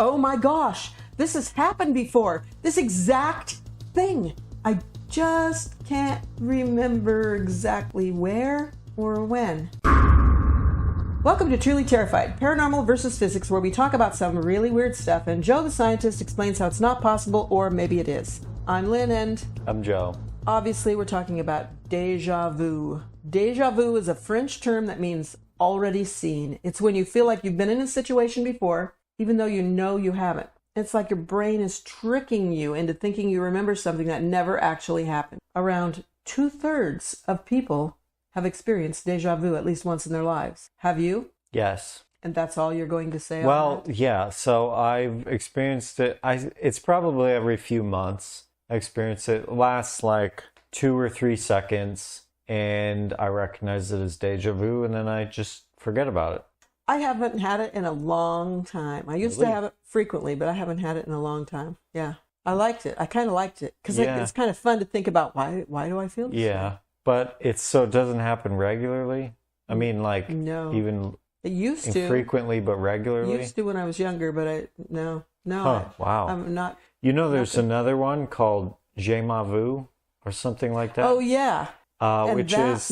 oh my gosh, this has happened before. This exact thing. I just can't remember exactly where or when. Welcome to Truly Terrified, Paranormal versus Physics, where we talk about some really weird stuff, and Joe the scientist explains how it's not possible, or maybe it is. I'm Lynn, and I'm Joe. Obviously, we're talking about déjà vu. Déjà vu is a French term that means already seen. It's when you feel like you've been in a situation before, even though you know you haven't. It's like your brain is tricking you into thinking you remember something that never actually happened. Around 2/3 of people have experienced déjà vu at least once in their lives. Have you? Yes. And that's all you're going to say? Well, yeah. So I've experienced it. It's probably every few months. I experience it. It lasts like 2 or 3 seconds, and I recognize it as déjà vu, and then I just forget about it. I haven't had it in a long time. I used to have it frequently, but I haven't had it in a long time. Yeah. I liked it. I kind of liked it because it's kind of fun to think about why do I feel this way? But it doesn't happen regularly. I mean, like, no. Even it used to. Infrequently, but regularly? It used to when I was younger, but no. Wow. I'm not. You know, there's another one called Déjà vu or something like that. Oh, yeah. Which is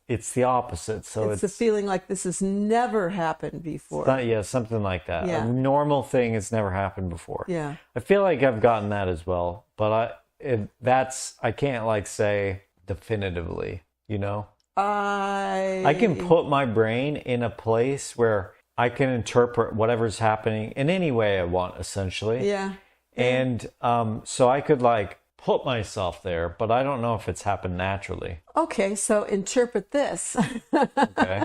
it's the opposite. So it's the feeling like this has never happened before. Something like that. Yeah. A normal thing has never happened before. Yeah. I feel like I've gotten that as well, but I can't like say definitively, you know? I can put my brain in a place where I can interpret whatever's happening in any way I want, essentially. Yeah. And so I could like put myself there, but I don't know if it's happened naturally. Okay, so interpret this. Okay.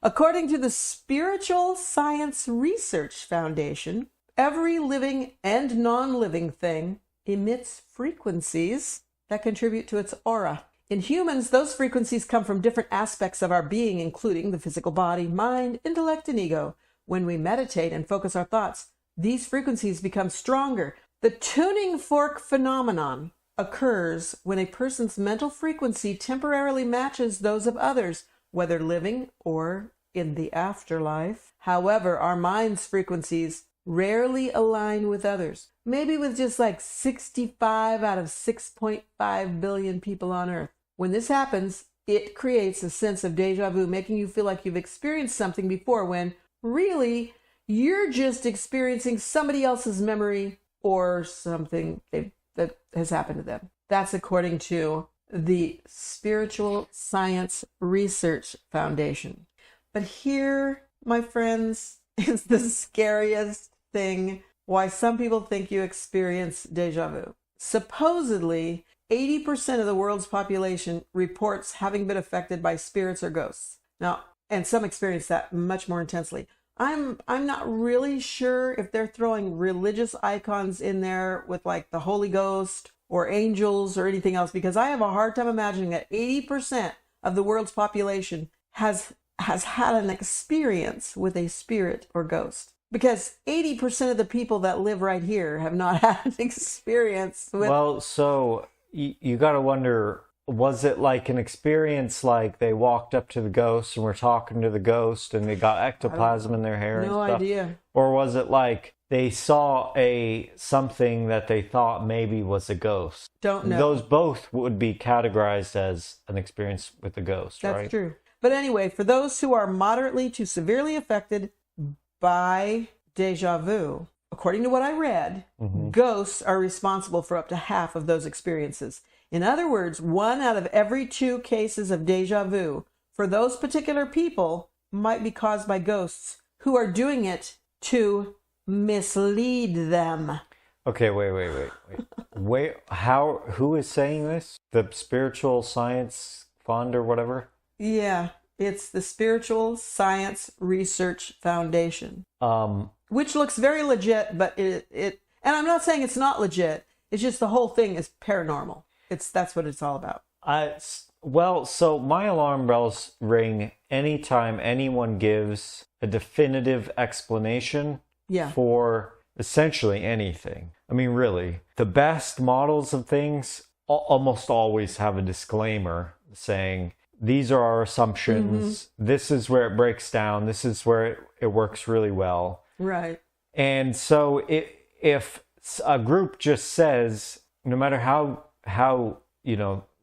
According to the Spiritual Science Research Foundation, every living and non-living thing emits frequencies that contribute to its aura. In humans, those frequencies come from different aspects of our being, including the physical body, mind, intellect, and ego. When we meditate and focus our thoughts, these frequencies become stronger. The tuning fork phenomenon occurs when a person's mental frequency temporarily matches those of others, whether living or in the afterlife. However, our mind's frequencies rarely align with others. Maybe with just like 65 out of 6.5 billion people on Earth. When this happens, it creates a sense of déjà vu, making you feel like you've experienced something before when really you're just experiencing somebody else's memory or something that has happened to them. That's according to the Spiritual Science Research Foundation. But here, my friends, is the scariest thing why some people think you experience déjà vu. Supposedly, 80% of the world's population reports having been affected by spirits or ghosts. Now, and some experience that much more intensely. I'm not really sure if they're throwing religious icons in there with like the Holy Ghost or angels or anything else, because I have a hard time imagining that 80% of the world's population has had an experience with a spirit or ghost. Because 80% of the people that live right here have not had an experience with... Well, so you got to wonder, was it like an experience like they walked up to the ghost and were talking to the ghost and they got ectoplasm in their hair and stuff? No idea. Or was it like they saw something that they thought maybe was a ghost? Don't know. Those both would be categorized as an experience with a ghost, right? That's true. But anyway, for those who are moderately to severely affected by déjà vu, according to what I read, ghosts are responsible for up to half of those experiences. In other words, 1 out of every 2 cases of déjà vu for those particular people might be caused by ghosts who are doing it to mislead them. Okay, wait. Who is saying this? The Spiritual Science Fund or whatever? Yeah, it's the Spiritual Science Research Foundation. Which looks very legit, but it and I'm not saying it's not legit. It's just the whole thing is paranormal. That's what it's all about. Well, so my alarm bells ring anytime anyone gives a definitive explanation for essentially anything. I mean, really, the best models of things almost always have a disclaimer saying, these are our assumptions. This is where it breaks down. This is where it works really well. Right. And so if a group just says, no matter how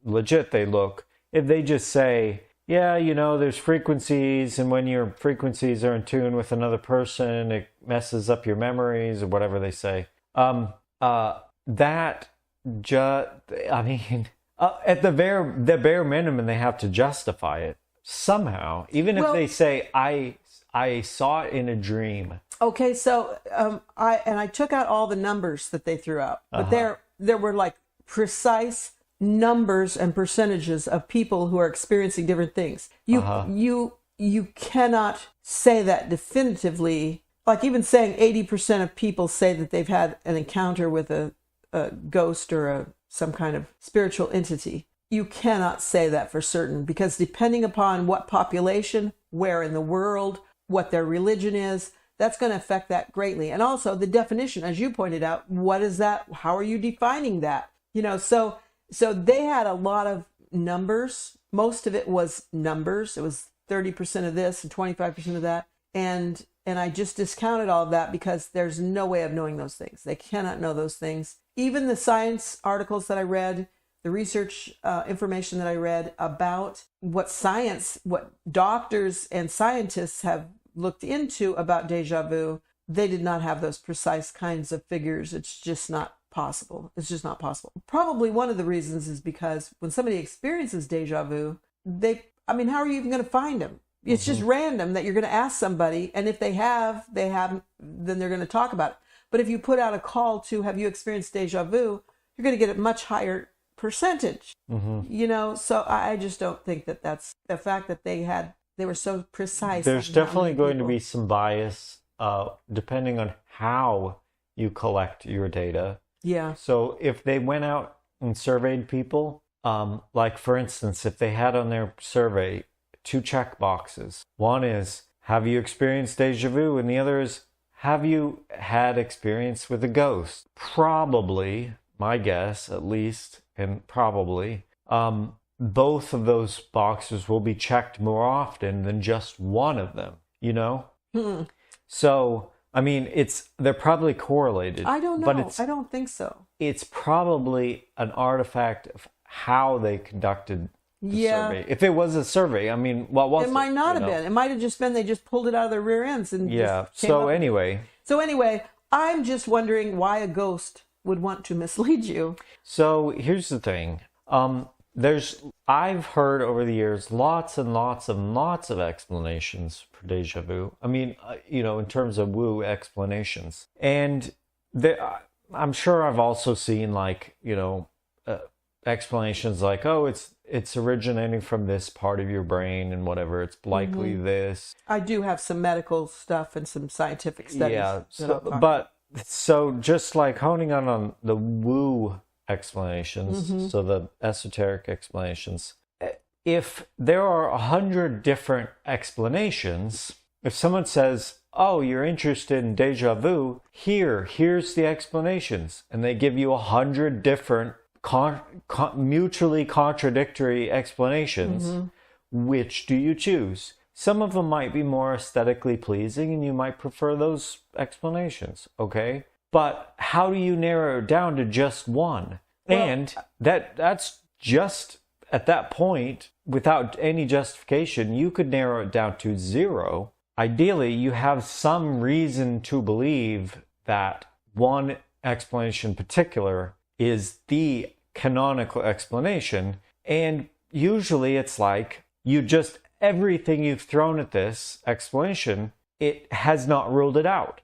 legit they look, if they just say, yeah, there's frequencies, and when your frequencies are in tune with another person, it messes up your memories or whatever they say. At the bare minimum, they have to justify it somehow, even if they say, I saw it in a dream. Okay, so I took out all the numbers that they threw out, but there were like precise numbers and percentages of people who are experiencing different things. You cannot say that definitively. Like even saying 80% of people say that they've had an encounter with a ghost or some kind of spiritual entity. You cannot say that for certain, because depending upon what population, where in the world, what their religion is, that's going to affect that greatly. And also the definition, as you pointed out, what is that? How are you defining that? So they had a lot of numbers. Most of it was numbers. It was 30% of this and 25% of that. And I just discounted all of that because there's no way of knowing those things. They cannot know those things. Even the science articles that I read, the research information that I read about what doctors and scientists have looked into about déjà vu, they did not have those precise kinds of figures. It's just not possible. It's just not possible. Probably one of the reasons is because when somebody experiences déjà vu, how are you even going to find them? It's just random that you're going to ask somebody, and if they haven't, then they're going to talk about it. But if you put out a call to, have you experienced déjà vu, you're going to get a much higher percentage. So I just don't think that that's the fact that they were so precise. There's definitely going to be some bias depending on how you collect your data. Yeah. So if they went out and surveyed people, like for instance, if they had on their survey 2 check boxes. One is, have you experienced déjà vu? And the other is, have you had experience with a ghost? Probably, my guess at least, and probably, both of those boxes will be checked more often than just one of them, So, they're probably correlated. I don't know. But I don't think so. It's probably an artifact of how they conducted the survey. If it was a survey, what was it? It might not have been. It might have just been they just pulled it out of their rear ends. So anyway, I'm just wondering why a ghost would want to mislead you. So here's the thing. I've heard over the years lots and lots and lots of explanations for déjà vu. In terms of woo explanations. And I'm sure I've also seen explanations like, oh, it's originating from this part of your brain and whatever. It's likely this. I do have some medical stuff and some scientific studies. Yeah. So just like honing on the woo explanations, so the esoteric explanations, if there are 100 different explanations, if someone says, oh, you're interested in déjà vu, here's the explanations, and they give you 100 different mutually contradictory explanations, which do you choose? Some of them might be more aesthetically pleasing and you might prefer those explanations, okay? But how do you narrow it down to just one? Well, and that's just at that point, without any justification, you could narrow it down to 0. Ideally, you have some reason to believe that one explanation in particular is the canonical explanation, and usually it's like everything you've thrown at this explanation, it has not ruled it out,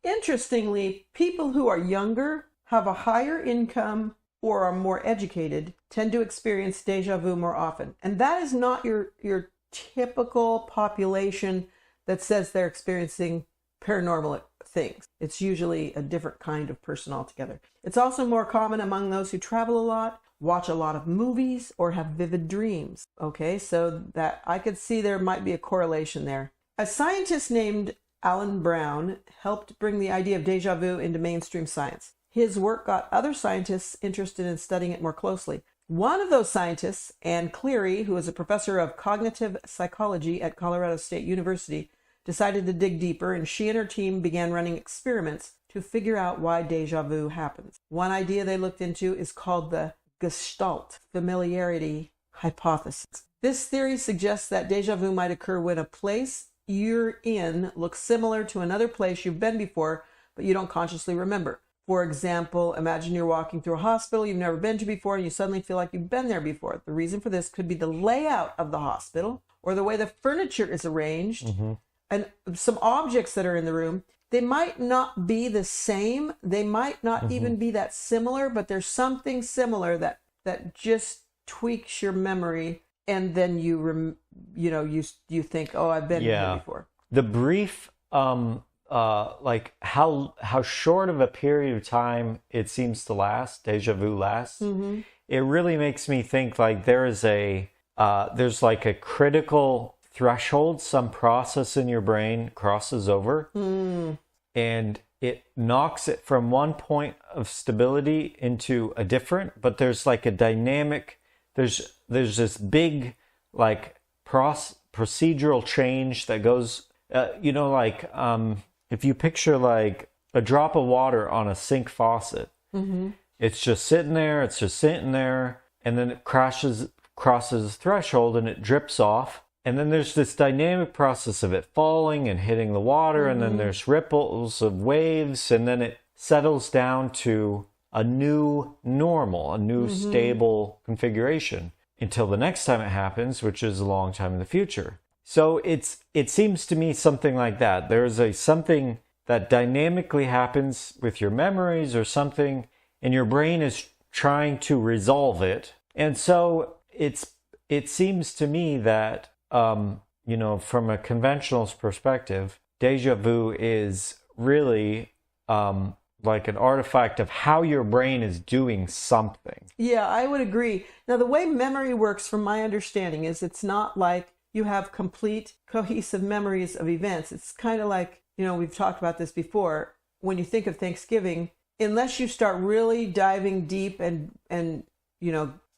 Interestingly, people who are younger, have a higher income, or are more educated tend to experience déjà vu more often. And that is not your typical population that says they're experiencing paranormal things. It's usually a different kind of person altogether. It's also more common among those who travel a lot, watch a lot of movies, or have vivid dreams. Okay, so that I could see there might be a correlation there. A scientist named Alan Brown helped bring the idea of déjà vu into mainstream science. His work got other scientists interested in studying it more closely. One of those scientists, Ann Cleary, who is a professor of cognitive psychology at Colorado State University, decided to dig deeper, and she and her team began running experiments to figure out why déjà vu happens. One idea they looked into is called the Gestalt familiarity hypothesis. This theory suggests that déjà vu might occur when a place you're in looks similar to another place you've been before, but you don't consciously remember. For example, imagine you're walking through a hospital you've never been to before, and you suddenly feel like you've been there before. The reason for this could be the layout of the hospital or the way the furniture is arranged, and some objects that are in the room. They might not be the same. They might not even be that similar, but there's something similar that just tweaks your memory, and then you think, oh, I've been here before. The brief, like how short of a period of time it seems to last, déjà vu lasts. It really makes me think like there's like a critical threshold, some process in your brain crosses over, and it knocks it from one point of stability into a different, but there's like a dynamic, there's this big like procedural change that goes, if you picture like a drop of water on a sink faucet, it's just sitting there, and then it crosses the threshold and it drips off. And then there's this dynamic process of it falling and hitting the water, and then there's ripples of waves, and then it settles down to a new normal, a new stable configuration until the next time it happens, which is a long time in the future. So it seems to me something like that. There's something that dynamically happens with your memories or something, and your brain is trying to resolve it. And so it seems to me that from a conventional perspective, déjà vu is really like an artifact of how your brain is doing something. Yeah, I would agree. Now, the way memory works, from my understanding, is it's not like you have complete cohesive memories of events. It's kind of like, we've talked about this before. When you think of Thanksgiving, unless you start really diving deep and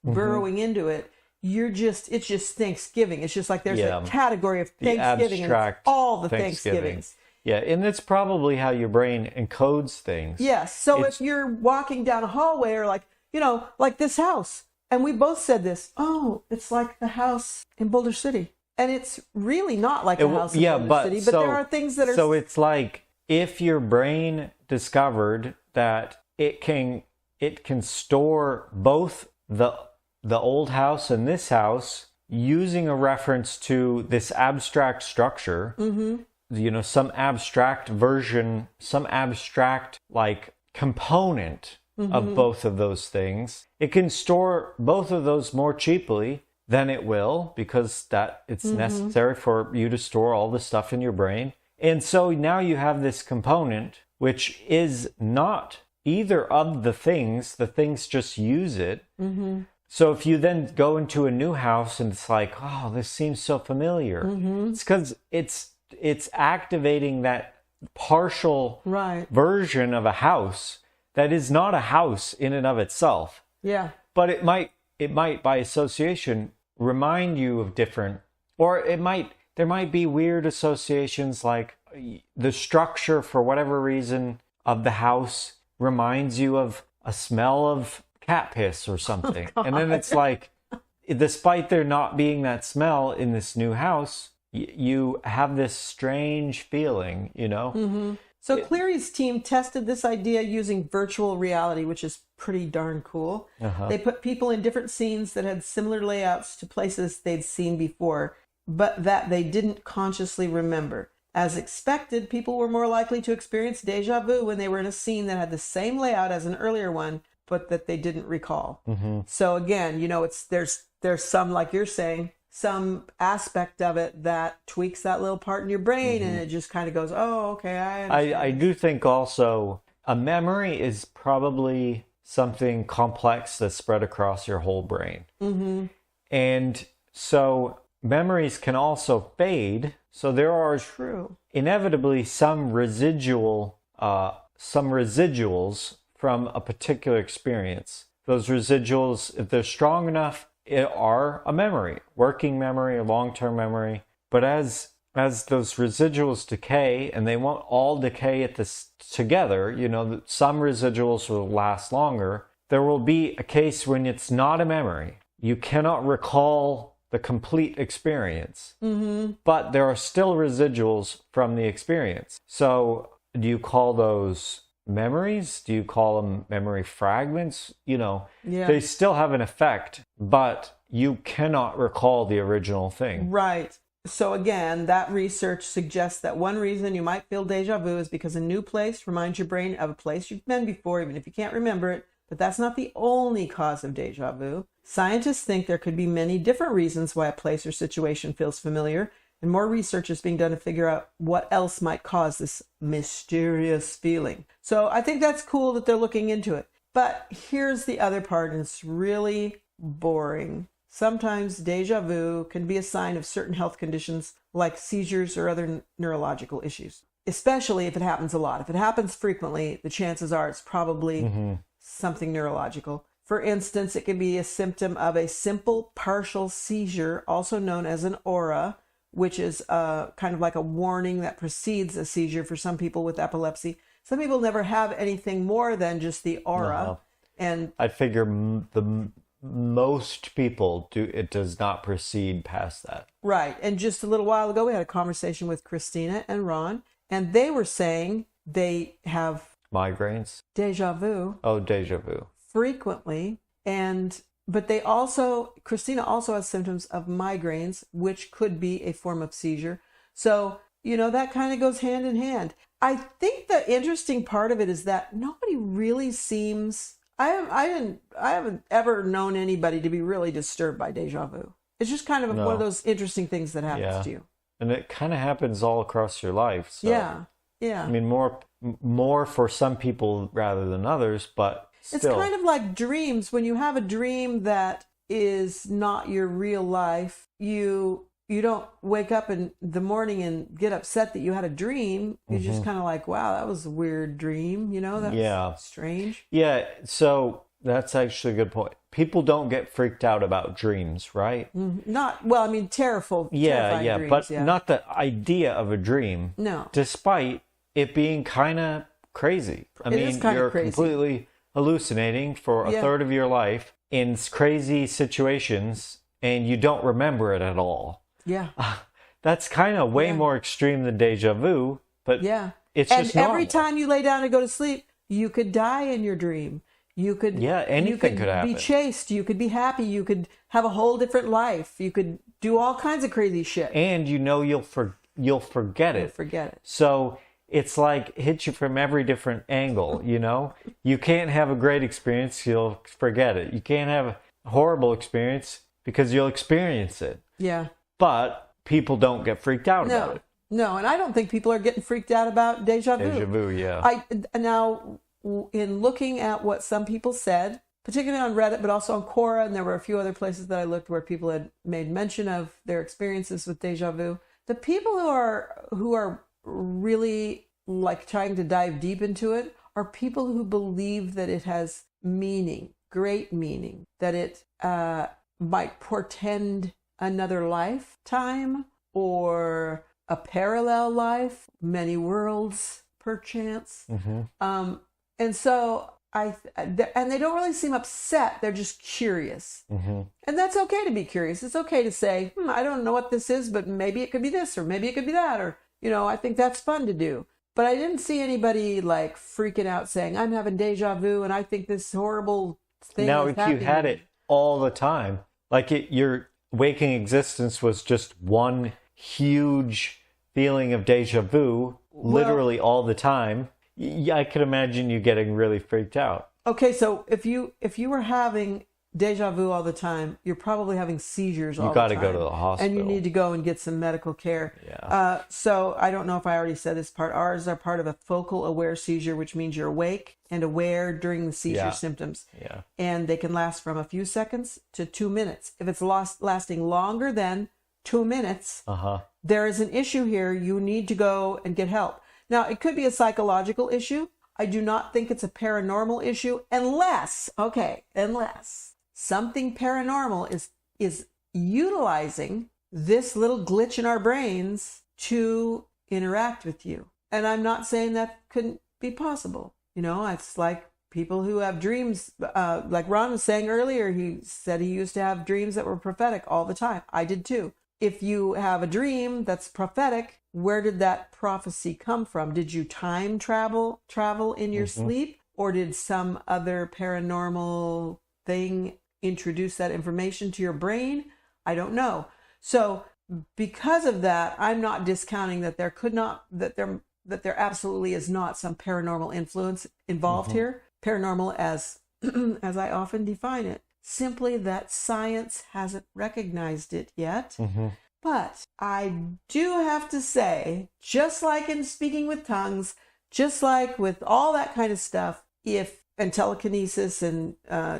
burrowing into it, it's just Thanksgiving. It's just like there's a category of Thanksgiving and all the Thanksgivings. Yeah, and that's probably how your brain encodes things. Yes. So if you're walking down a hallway or like this house, and we both said this, oh, it's like the house in Boulder City. And it's really not like a house in Boulder City, but there are things that are... So it's like if your brain discovered that it can store both the old house and this house using a reference to this abstract structure, some abstract version, some abstract like component of both of those things. It can store both of those more cheaply than it will, because that it's necessary for you to store all the stuff in your brain. And so now you have this component which is not either of the things just use it. So if you then go into a new house and it's like, oh, this seems so familiar, it's because it's activating that partial version of a house that is not a house in and of itself. Yeah. But it might by association remind you of different, or there might be weird associations, like the structure for whatever reason of the house reminds you of a smell of cat piss or something. Oh, and then it's like, despite there not being that smell in this new house, you have this strange feeling, So Cleary's team tested this idea using virtual reality, which is pretty darn cool. They put people in different scenes that had similar layouts to places they'd seen before, but that they didn't consciously remember. As expected, people were more likely to experience déjà vu when they were in a scene that had the same layout as an earlier one, but that they didn't recall. So again, there's some, like you're saying, some aspect of it that tweaks that little part in your brain, and it just kind of goes, oh, okay, I understand. I do think also a memory is probably something complex that's spread across your whole brain. And so memories can also fade. So there are inevitably some residuals from a particular experience. Those residuals, if they're strong enough, are a memory, working memory, a long-term memory. But as as those residuals decay, and they won't all decay at this together, you know, some residuals will last longer. There will be a case when it's not a memory. You cannot recall the complete experience, but there are still residuals from the experience. So do you call those memories? Do you call them memory fragments? You know, they still have an effect, but you cannot recall the original thing. Right. So again, that research suggests that one reason you might feel deja vu is because a new place reminds your brain of a place you've been before, even if you can't remember it. But that's not the only cause of deja vu. Scientists think there could be many different reasons why a place or situation feels familiar, and more research is being done to figure out what else might cause this mysterious feeling. So I think that's cool that they're looking into it. But here's the other part, and it's really boring. Sometimes deja vu can be a sign of certain health conditions like seizures or other neurological issues, especially if it happens a lot. If it happens frequently, the chances are it's probably something neurological. For instance, it can be a symptom of a simple partial seizure, also known as an aura, which is kind of like a warning that precedes a seizure for some people with epilepsy. Some people never have anything more than just the aura. No. And I figure most people do. It does not proceed past that. Right. And just a little while ago, we had a conversation with Christina and Ron, and they were saying they have migraines, deja vu. Oh, deja vu. Frequently. But Christina also has symptoms of migraines, which could be a form of seizure. So, you know, that kind of goes hand in hand. I think the interesting part of it is that nobody really seems... I haven't ever known anybody to be really disturbed by deja vu. It's just kind of one of those interesting things that happens to you. And it kind of happens all across your life. So, yeah. I mean, more for some people rather than others, but still. It's kind of like dreams. When you have a dream that is not your real life, you don't wake up in the morning and get upset that you had a dream. You're just kind of like, wow, that was a weird dream. You know, that's strange. Yeah, so that's actually a good point. People don't get freaked out about dreams, right? Terrifying dreams, but not the idea of a dream. No. Despite it being kind of crazy. I mean, you're completely hallucinating for a third of your life in crazy situations, and you don't remember it at all. Yeah. That's kind of way more extreme than deja vu, but it's just normal. Every time you lay down and go to sleep, you could die in your dream. You could anything could happen. Be chased, you could be happy, you could have a whole different life. You could do all kinds of crazy shit. And you know you'll forget it. You'll forget it. So it's like hits you from every different angle, you know? You can't have a great experience, you'll forget it. You can't have a horrible experience because you'll experience it. Yeah. But people don't get freaked out about it. No, and I don't think people are getting freaked out about deja vu. Deja vu, yeah. Now, in looking at what some people said, particularly on Reddit, but also on Quora, and there were a few other places that I looked where people had made mention of their experiences with deja vu. The people who are really like trying to dive deep into it are people who believe that it has meaning, great meaning, that it might portend another lifetime or a parallel life, many worlds, perchance. And so and they don't really seem upset. They're just curious. And that's okay to be curious. It's okay to say, I don't know what this is, but maybe it could be this, or maybe it could be that, or, you know, I think that's fun to do. But I didn't see anybody like freaking out saying, I'm having deja vu and I think this horrible thing now, is if happening. you had it all the time, like your waking existence was just one huge feeling of deja vu, literally all the time, I could imagine you getting really freaked out. Okay, so if you were having deja vu all the time, you're probably having seizures all the time. You got to go to the hospital. And you need to go and get some medical care. Yeah. So I don't know if I already said this part. Ours are part of a focal aware seizure, which means you're awake and aware during the seizure symptoms. Yeah. And they can last from a few seconds to 2 minutes. If it's lasting longer than 2 minutes, there is an issue here. You need to go and get help. Now, it could be a psychological issue. I do not think it's a paranormal issue unless something paranormal is utilizing this little glitch in our brains to interact with you. And I'm not saying that couldn't be possible. It's like people who have dreams, like Ron was saying earlier, he said he used to have dreams that were prophetic all the time. I did too. If you have a dream that's prophetic, where did that prophecy come from? Did you time travel in your sleep? Or did some other paranormal thing introduce that information to your brain? I don't know. So because of that, I'm not discounting that there absolutely is not some paranormal influence involved here. Paranormal as I often define it, simply that science hasn't recognized it yet. But I do have to say, just like in speaking with tongues, just like with all that kind of stuff, and telekinesis and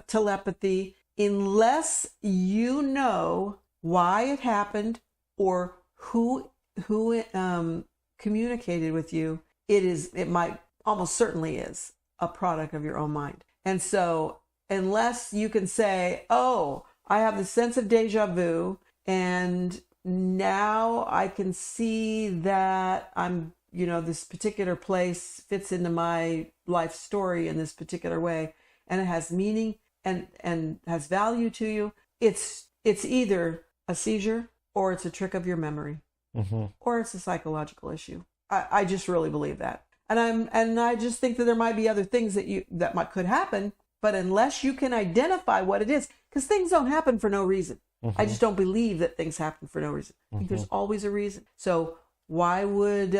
telepathy, unless you know why it happened or who communicated with you, it might almost certainly is a product of your own mind. And so unless you can say, oh, I have the sense of deja vu, and now I can see that I'm, this particular place fits into my life story in this particular way, and it has meaning and has value to you, it's either a seizure or it's a trick of your memory, or it's a psychological issue. I just really believe that. And I just think that there might be other things that could happen, but unless you can identify what it is, because things don't happen for no reason. I just don't believe that things happen for no reason. I think there's always a reason. So why would,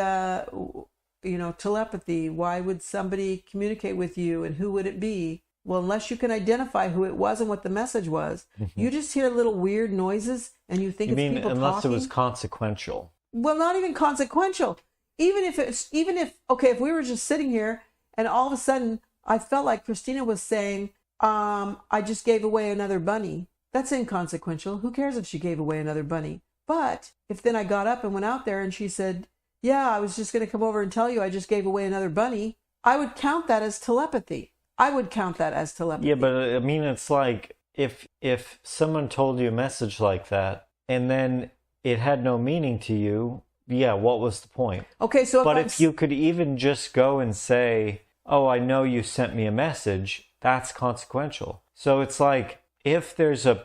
telepathy, why would somebody communicate with you, and who would it be? Well, unless you can identify who it was and what the message was, you just hear little weird noises and you think it's people talking. Unless it was consequential. Well, not even consequential. If we were just sitting here and all of a sudden I felt like Christina was saying, I just gave away another bunny. That's inconsequential. Who cares if she gave away another bunny? But if then I got up and went out there and she said, yeah, I was just going to come over and tell you I just gave away another bunny, I would count that as telepathy. Yeah, but it's like if someone told you a message like that and then it had no meaning to you, yeah, what was the point? Okay, so if you could even just go and say, oh, I know you sent me a message, that's consequential. So it's like, if there's an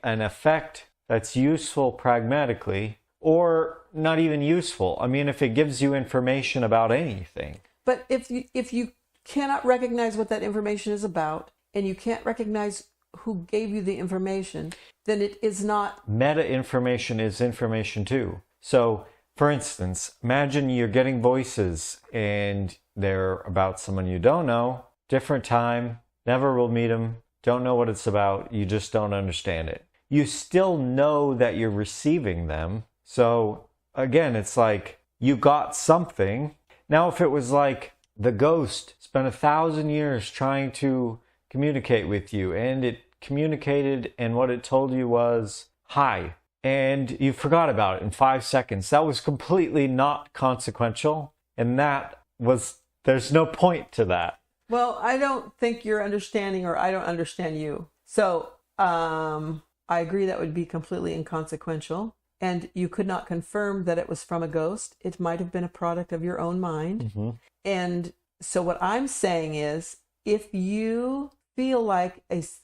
effect that's useful pragmatically, or not even useful, if it gives you information about anything. But if you cannot recognize what that information is about, and you can't recognize who gave you the information, then it is not... Meta information is information too. So, for instance, imagine you're getting voices and they're about someone you don't know, different time, never will meet them, don't know what it's about, you just don't understand it. You still know that you're receiving them. So, again, it's like you got something. Now, if it was like the ghost spent 1,000 years trying to communicate with you, and it communicated, and what it told you was, hi, and you forgot about it in 5 seconds. That was completely not consequential, and there's no point to that. Well, I don't think you're understanding, or I don't understand you. So, I agree that would be completely inconsequential, and you could not confirm that it was from a ghost. It might have been a product of your own mind. And so what I'm saying is, if you feel like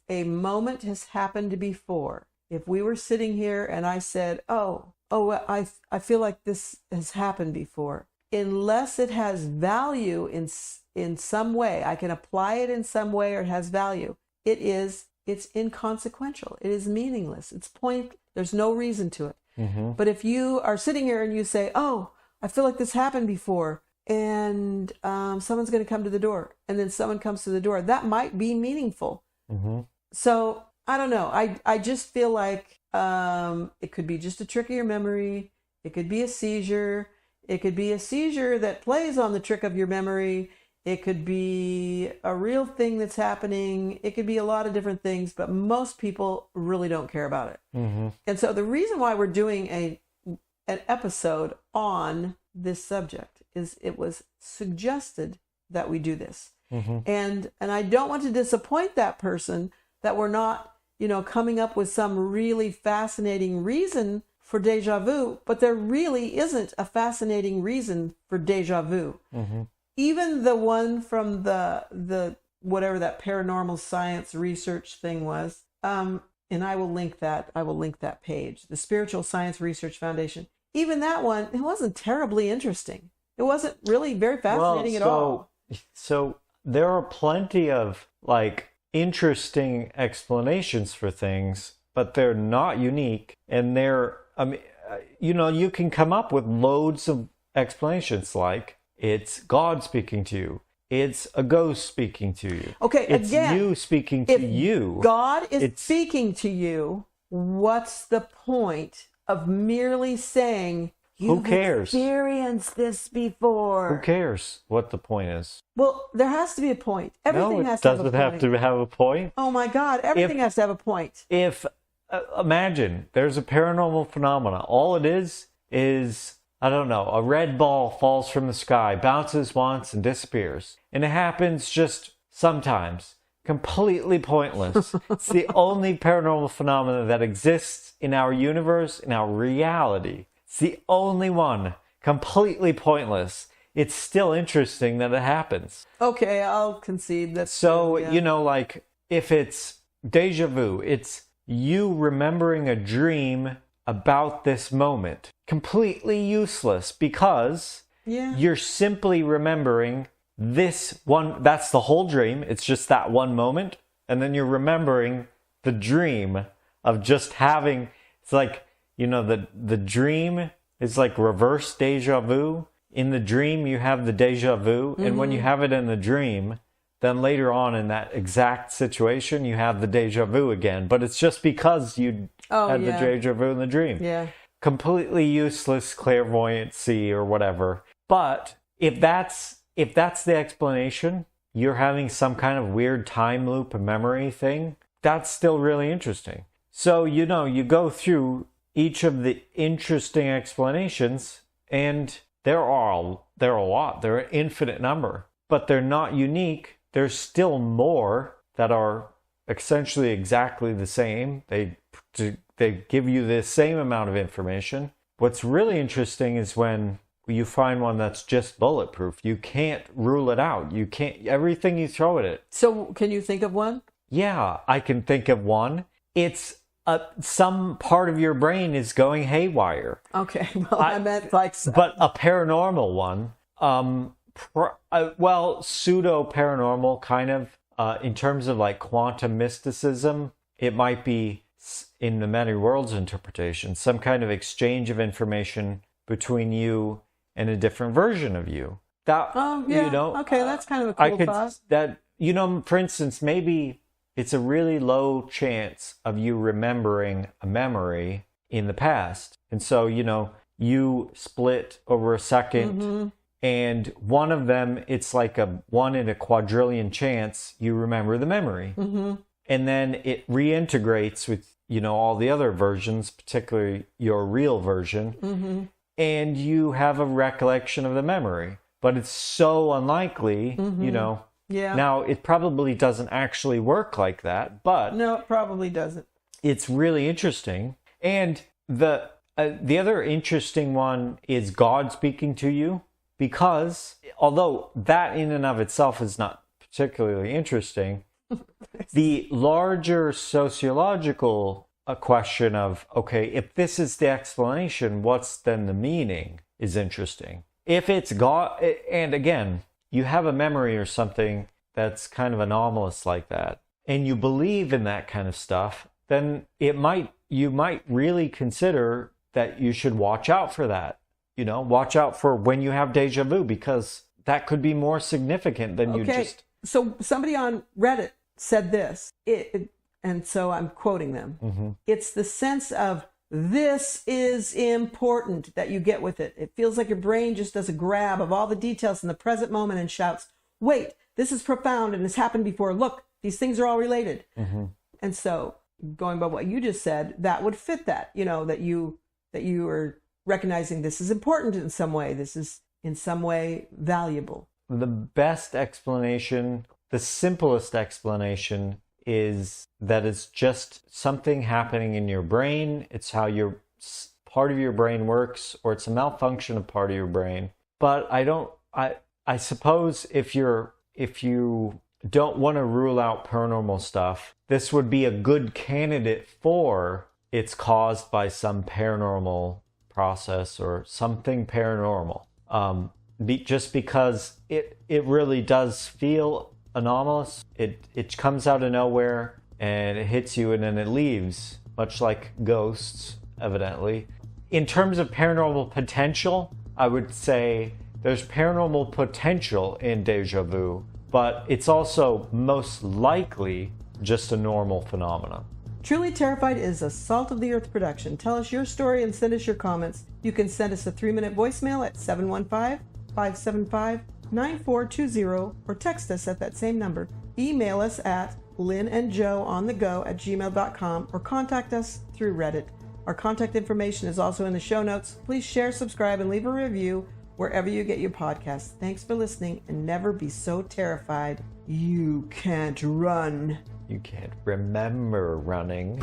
a moment has happened before, if we were sitting here and I said, I feel like this has happened before, unless it has value in some way, I can apply it in some way, or it has value, it's inconsequential. It is meaningless. It's there's no reason to it. But if you are sitting here and you say, oh, I feel like this happened before, and someone's going to come to the door, and then someone comes to the door, that might be meaningful. So I don't know. I just feel like it could be just a trick of your memory. It could be a seizure. It could be a seizure that plays on the trick of your memory. It could be a real thing that's happening. It could be a lot of different things, but most people really don't care about it. And so the reason why we're doing an episode on this subject is it was suggested that we do this. And I don't want to disappoint that person that we're not, coming up with some really fascinating reason for deja vu, but there really isn't a fascinating reason for deja vu. Even the one from the whatever that paranormal science research thing was, and I will link that page, the Spiritual Science Research Foundation. Even that one, it wasn't terribly interesting. It wasn't really very fascinating at all. So there are plenty of like interesting explanations for things, but they're not unique, and you can come up with loads of explanations, like it's God speaking to you, it's a ghost speaking to you, okay, it's again, you speaking to you. God is speaking to you. What's the point of merely saying who cares? Experienced this before? Who cares what the point is? Well, there has to be a point. Everything has to have a point. Doesn't have to have a point. Oh my God, everything has to have a point. If imagine there's a paranormal phenomena. All it is, I don't know, a red ball falls from the sky, bounces once and disappears. And it happens just sometimes. Completely pointless. It's the only paranormal phenomena that exists in our universe, in our reality. It's the only one. Completely pointless. It's still interesting that it happens. Okay, I'll concede that. So, like, if it's deja vu, it's you remembering a dream about this moment. Completely useless, because you're simply remembering this one. That's the whole dream. It's just that one moment. And then you're remembering the dream of just having, it's like, the dream is like reverse deja vu. In the dream, you have the deja vu. And when you have it in the dream, then later on in that exact situation, you have the deja vu again. But it's just because you had the deja vu in the dream. Yeah. Completely useless clairvoyancy or whatever. But if that's the explanation, you're having some kind of weird time loop memory thing, that's still really interesting. So, you go through each of the interesting explanations, and there are a lot. There are an infinite number, but they're not unique. There's still more that are essentially exactly the same. They give you the same amount of information. What's really interesting is when you find one that's just bulletproof. You can't rule it out. You can't, everything you throw at it. So can you think of one? Yeah, I can think of one. It's some part of your brain is going haywire. Okay, well, I meant like... But a paranormal one, pseudo paranormal kind of, in terms of like quantum mysticism, it might be, in the many worlds interpretation, some kind of exchange of information between you and a different version of you. Okay, that's kind of a cool thought. For instance, maybe it's a really low chance of you remembering a memory in the past. And so, you split over a second, and one of them, it's like a 1 in a quadrillion chance you remember the memory. And then it reintegrates with, all the other versions, particularly your real version, and you have a recollection of the memory. But it's so unlikely, Yeah. Now, it probably doesn't actually work like that, but... No, it probably doesn't. It's really interesting. And the other interesting one is God speaking to you, because although that in and of itself is not particularly interesting, the larger sociological question of, okay, if this is the explanation, what's then the meaning is interesting. If it's God, and again, you have a memory or something that's kind of anomalous like that, and you believe in that kind of stuff, then you might really consider that you should watch out for that. Watch out for when you have deja vu, because that could be more significant than you just... So somebody on Reddit said this, and so I'm quoting them. It's the sense of, this is important, that you get with it. It feels like your brain just does a grab of all the details in the present moment and shouts, wait, this is profound and has happened before. Look, these things are all related. And so going by what you just said, that would fit that, that you are recognizing this is important in some way. This is in some way valuable. The best explanation, the simplest explanation, is that it's just something happening in your brain. It's how part of your brain works or it's a malfunction of part of your brain. But I suppose if you don't want to rule out paranormal stuff, this would be a good candidate for it's caused by some paranormal process or something paranormal. Just because it really does feel anomalous. It comes out of nowhere and it hits you and then it leaves, much like ghosts, evidently. In terms of paranormal potential, I would say there's paranormal potential in déjà vu, but it's also most likely just a normal phenomenon. Truly Terrified is a Salt of the Earth production. Tell us your story and send us your comments. You can send us a 3-minute voicemail at 715-575-9420 or text us at that same number. Email us at lynnandjoeonthego@gmail.com or contact us through Reddit. Our contact information is also in the show notes. Please share, subscribe, and leave a review wherever you get your podcasts. Thanks for listening, and never be so terrified you can't run. You can't remember running.